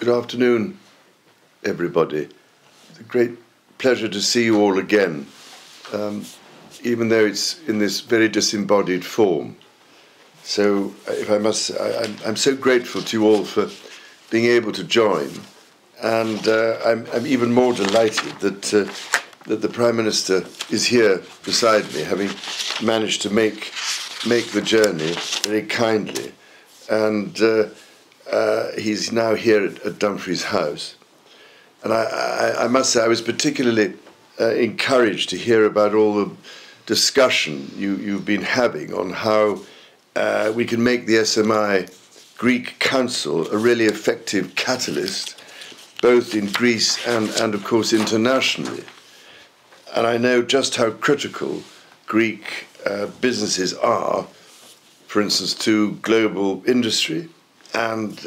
Good afternoon, everybody. It's a great pleasure to see you all again, even though it's in this very disembodied form. So, if I must, I'm so grateful to you all for being able to join, and I'm even more delighted that the Prime Minister is here beside me, having managed to make the journey very kindly, and he's now here at Dumfries House. And I must say I was particularly encouraged to hear about all the discussion you've been having on how we can make the SMI Greek Council a really effective catalyst, both in Greece and of course internationally. And I know just how critical Greek businesses are, for instance, to global industry. And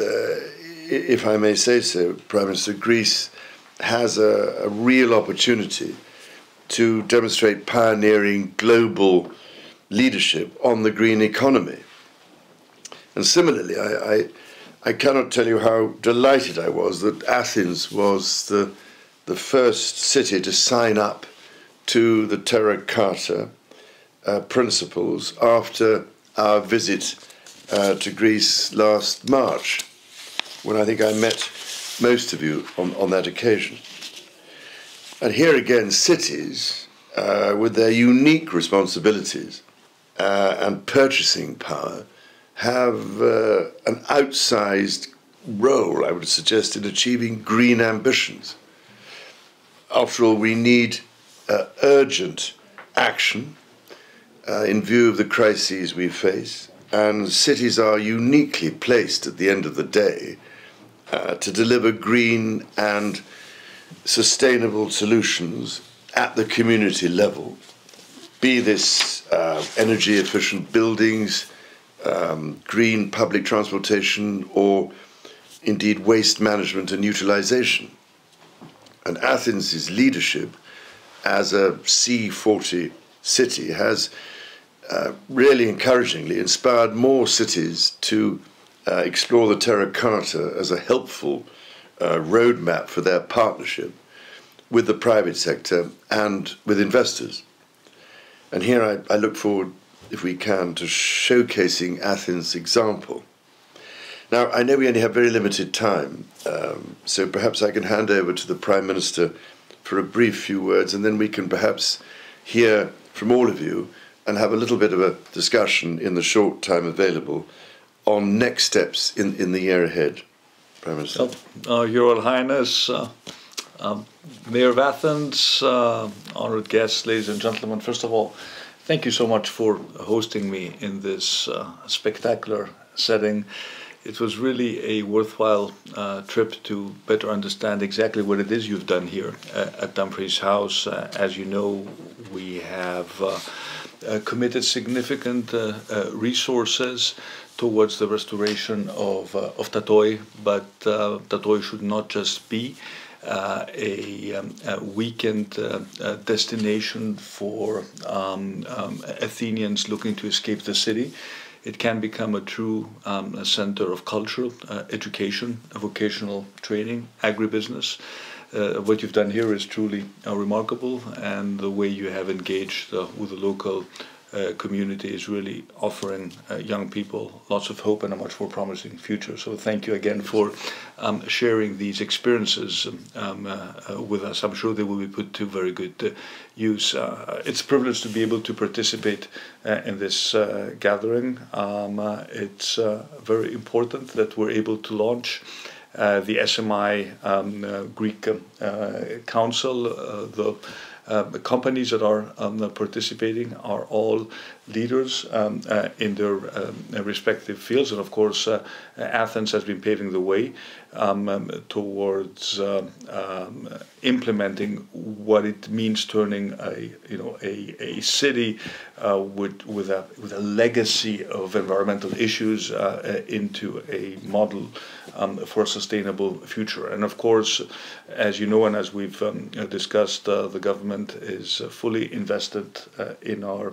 if I may say so, Prime Minister, Greece has a real opportunity to demonstrate pioneering global leadership on the green economy. And similarly, I cannot tell you how delighted I was that Athens was the first city to sign up to the Terra Carta principles after our visit to Greece last March, when I think I met most of you on that occasion. And here again, cities, with their unique responsibilities and purchasing power, have an outsized role, I would suggest, in achieving green ambitions. After all, we need urgent action in view of the crises we face, and cities are uniquely placed at the end of the day to deliver green and sustainable solutions at the community level, be this energy efficient buildings, green public transportation, or indeed waste management and utilization. And Athens' leadership as a C40 city has really encouragingly inspired more cities to explore the Terra Carta as a helpful roadmap for their partnership with the private sector and with investors. And here I look forward, if we can, to showcasing Athens' example. Now, I know we only have very limited time, so perhaps I can hand over to the Prime Minister for a brief few words, and then we can perhaps hear from all of you and have a little bit of a discussion in the short time available on next steps in the year ahead. Prime Minister. Your Royal Highness, Mayor of Athens, honoured guests, ladies and gentlemen, first of all, thank you so much for hosting me in this spectacular setting. It was really a worthwhile trip to better understand exactly what it is you've done here at Dumfries House. As you know, we have committed significant resources towards the restoration of Tatoi, but Tatoi should not just be a weekend destination for Athenians looking to escape the city. It can become a true center of cultural education, vocational training, agribusiness. What you've done here is truly remarkable, and the way you have engaged with the local community is really offering young people lots of hope and a much more promising future. So thank you again for sharing these experiences with us. I'm sure they will be put to very good use. It's a privilege to be able to participate in this gathering. It's very important that we're able to launch the SMI Greek Council. The companies that are participating are all leaders in their respective fields, and of course Athens has been paving the way towards implementing what it means turning a city with a legacy of environmental issues into a model for a sustainable future. And of course, as you know, and as we've discussed, the government is fully invested in our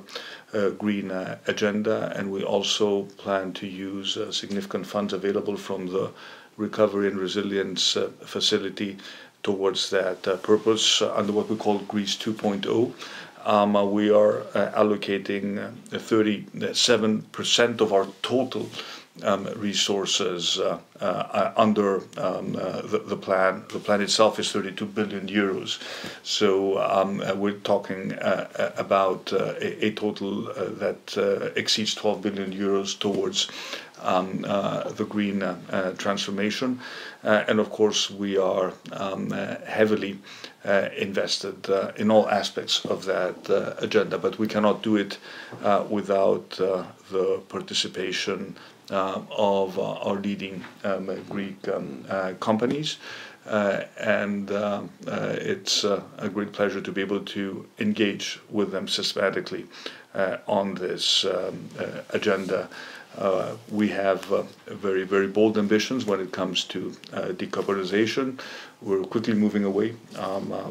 green agenda, and we also plan to use significant funds available from the recovery and resilience facility towards that purpose under what we call Greece 2.0. We are allocating 37% of our total resources under the plan. The plan itself is 32 billion euros. So we're talking about a total that exceeds 12 billion euros towards the green transformation. And of course, we are heavily invested in all aspects of that agenda, but we cannot do it without the participation of our leading Greek companies. And it's a great pleasure to be able to engage with them systematically on this agenda. We have very, very bold ambitions when it comes to decarbonization. We're quickly moving away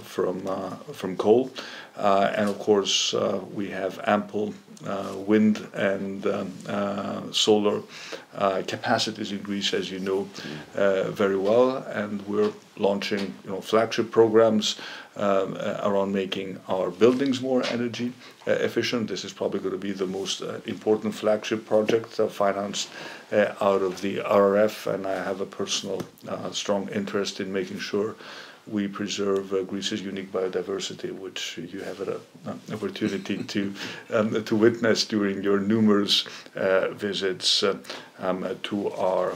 from coal. And of course, we have ample wind and solar capacities in Greece, as you know very well. And we're launching flagship programs around making our buildings more energy efficient. This is probably going to be the most important flagship project financed out of the RRF, and I have a personal strong interest in making sure we preserve Greece's unique biodiversity, which you have an opportunity to witness during your numerous visits to our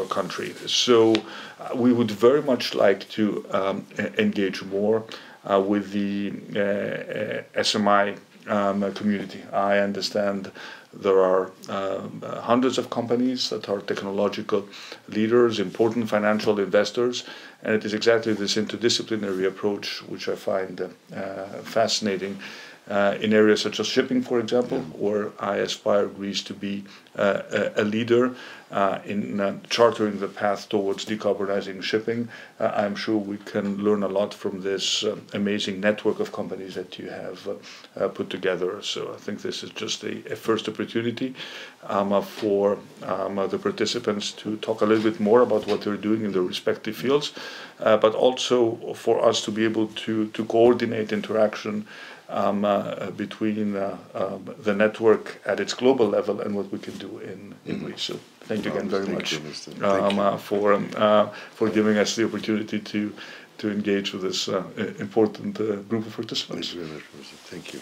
country. So we would very much like to engage more with the SMI community. I understand there are hundreds of companies that are technological leaders, important financial investors, and it is exactly this interdisciplinary approach which I find fascinating in areas such as shipping, for example, where I aspire Greece to be a leader in chartering the path towards decarbonizing shipping. I'm sure we can learn a lot from this amazing network of companies that you have put together. So I think this is just a first opportunity for the participants to talk a little bit more about what they're doing in their respective fields, but also for us to be able to coordinate interaction between the network at its global level and what we can do in Greece. So thank you again very much for giving us the opportunity to engage with this important group of participants. Thank you very much, Mr. Thank you.